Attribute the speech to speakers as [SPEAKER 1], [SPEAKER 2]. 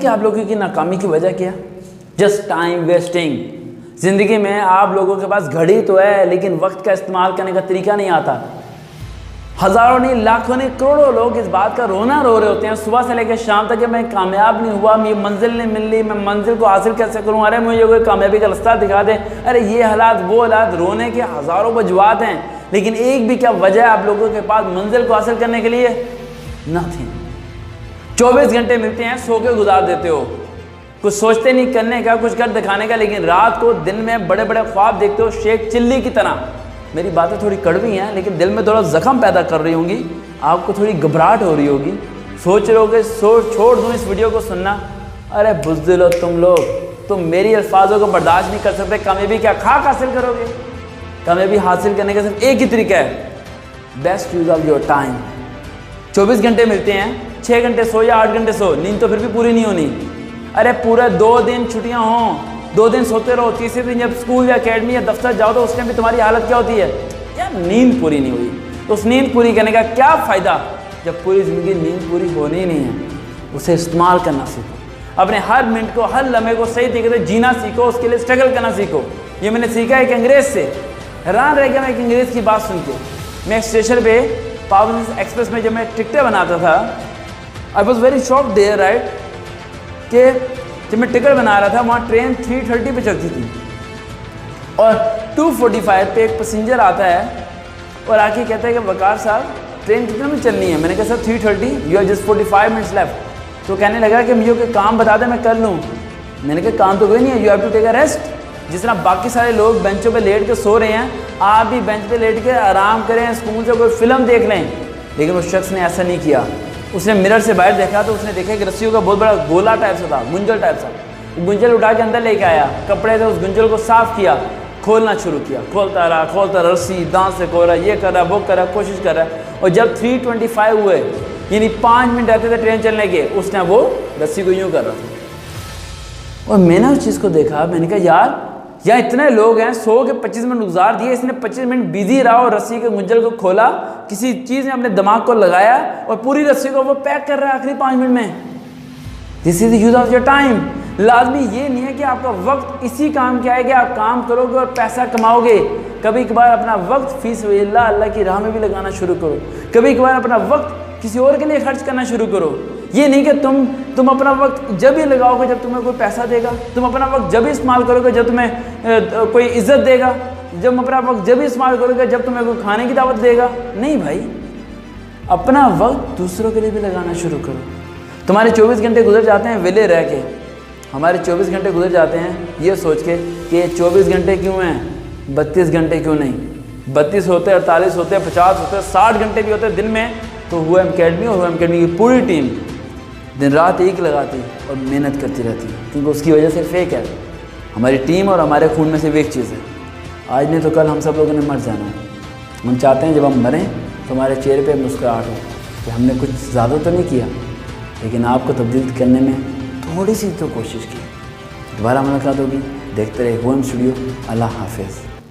[SPEAKER 1] کہ آپ لوگوں کی ناکامی کی وجہ کیا؟ Just time wasting. زندگی میں آپ لوگوں کے پاس گھڑی تو ہے لیکن وقت کا استعمال کرنے کا طریقہ نہیں آتا. ہزاروں نہیں، لاکھوں نہیں، کروڑوں لوگ اس بات کا رونا رو رہے ہوتے ہیں صبح سے لے کے شام تک کہ میں کامیاب نہیں ہوا، مجھے منزل نہیں مل رہی، میں منزل کو حاصل کیسے کروں، ارے مجھے کوئی کامیابی کا راستہ دکھا دیں، ارے یہ حالات وہ حالات. رونے کے ہزاروں وجوہات ہیں لیکن ایک بھی کیا وجہ ہے آپ لوگوں کے پاس منزل کو حاصل کرنے کے لیے؟ نتھنگ. 24 گھنٹے ملتے ہیں، سو کے گزار دیتے ہو، کچھ سوچتے نہیں کرنے کا، کچھ کر دکھانے کا، لیکن رات کو دن میں بڑے بڑے خواب دیکھتے ہو شیخ چلی کی طرح. میری باتیں تھوڑی کڑوی ہیں لیکن دل میں تھوڑا زخم پیدا کر رہی ہوں گی، آپ کو تھوڑی گھبراہٹ ہو رہی ہوگی، سوچ رہے ہو کہ چھوڑ دوں اس ویڈیو کو سننا. ارے بزدل ہو تم لوگ، تم میری الفاظوں کو برداشت نہیں کر سکتے. کامیابی کیا خاک حاصل کرو گے؟ کامیابی حاصل کرنے کا صرف ایک ہی طریقہ ہے، best use of your time. 24 گھنٹے ملتے ہیں، 6 گھنٹے سو یا 8 گھنٹے سو، نیند تو پھر بھی پوری نہیں ہونی. ارے پورے 2 دن چھٹیاں ہوں، 2 دن سوتے رہو، تیسرے دن جب اسکول یا اکیڈمی یا دفتر جاؤ تو اس ٹائم بھی تمہاری حالت کیا ہوتی ہے؟ یار نیند پوری نہیں ہوئی. تو اس نیند پوری کرنے کا کیا فائدہ جب پوری زندگی نیند پوری ہونی ہی نہیں ہے؟ اسے استعمال کرنا سیکھو، اپنے ہر منٹ کو، ہر لمحے کو صحیح طریقے سے جینا سیکھو، اس کے لیے اسٹرگل کرنا سیکھو. یہ میں نے سیکھا ایک انگریز سے، حیران رہ گیا میں ایک انگریز کی بات سن کے. میں اسٹیشن پہ پاور ایکسپریس میں جب میں ٹکٹیں بناتا تھا، I was very shock there right, کہ جب میں ٹکٹ بنا رہا تھا وہاں ٹرین 3:30 پہ چلتی تھی اور 2:45 پہ ایک پیسنجر آتا ہے اور آ کے کہتا ہے کہ وقار صاحب ٹرین کتنے میں چلنی ہے؟ میں نے کہا sir 3:30، you are just 45 minutes left. تو کہنے لگا کہ مجھے کوئی کام بتا دیں میں کر لوں. میں نے کہا کام تو کوئی نہیں ہے، you have to take a rest. جس طرح باقی سارے لوگ بینچوں پہ لیٹ کے سو رہے ہیں، آپ بھی بینچ پہ لیٹ کے آرام کریں، سکون سے کوئی فلم دیکھ لیں. لیکن اس شخص نے ایسا نہیں کیا. اس نے مرر سے باہر دیکھا تو اس نے دیکھا کہ رسیوں کا بہت بڑا گولا ٹائپ سے تھا، گنجل ٹائپ سا. گنجل اٹھا کے اندر لے کے آیا، کپڑے سے اس گنجل کو صاف کیا، کھولنا شروع کیا، کھولتا رہا، رسی دانت سے کھول رہا، یہ کر رہا، وہ کر رہا، کوشش کر رہا ہے. اور جب 3:25 ہوئے، یعنی 5 منٹ رہتے تھے ٹرین چلنے کے، اس نے وہ رسی کو یوں کر رہا تھا. اور میں نے اس چیز کو دیکھا، میں نے کہا یار یہاں اتنے لوگ ہیں، 100 کے 25 منٹ گزار دیے، اس نے 25 منٹ بیزی رہا اور رسی کے گنجل کو کھولا، کسی چیز نے اپنے دماغ کو لگایا اور پوری رسی کو وہ پیک کر رہا ہے آخری 5 منٹ میں. دس از دی یوز آف یور ٹائم. لازمی یہ نہیں ہے کہ آپ کا وقت اسی کام کے آئے گا، آپ کام کرو گے اور پیسہ کماؤ گے. کبھی کبھار اپنا وقت فی سبیل اللہ، اللہ کی راہ میں بھی لگانا شروع کرو. کبھی کبھار اپنا وقت کسی اور کے لیے خرچ کرنا شروع کرو. یہ نہیں کہ تم اپنا وقت جب ہی لگاؤ گے جب تمہیں کوئی پیسہ دے گا، تم اپنا وقت جب ہی استعمال کرو گے جب تمہیں کوئی عزت دے گا، جب اپنا وقت جب ہی استعمال کرو گے جب تمہیں کوئی کھانے کی دعوت دے گا. نہیں بھائی، اپنا وقت دوسروں کے لیے بھی لگانا شروع کرو. تمہارے 24 گھنٹے گزر جاتے ہیں ویلے رہ کے، ہمارے 24 گھنٹے گزر جاتے ہیں یہ سوچ کے کہ یہ 24 گھنٹے کیوں ہیں، 32 گھنٹے کیوں نہیں؟ 32 ہوتے، 48 ہوتے، 50 ہوتے، 60 گھنٹے بھی ہوتے دن میں. تو ہوا اکیڈمی اور ہوا اکیڈمی کی پوری ٹیم دن رات ایک لگاتی اور محنت کرتی رہتی، کیونکہ اس کی وجہ سے فیک ہے. ہماری ٹیم اور ہمارے خون میں سے ایک چیز ہے، آج نہیں تو کل ہم سب لوگوں نے مر جانا ہے. ہم چاہتے ہیں جب ہم مریں تو ہمارے چہرے پہ مسکراہٹ ہو کہ ہم نے کچھ زیادہ تو نہیں کیا، لیکن آپ کو تبدیل کرنے میں تھوڑی سی تو کوشش کی. دوبارہ ملاقات ہوگی، دیکھتے رہے ہوم اسٹوڈیو. اللہ حافظ.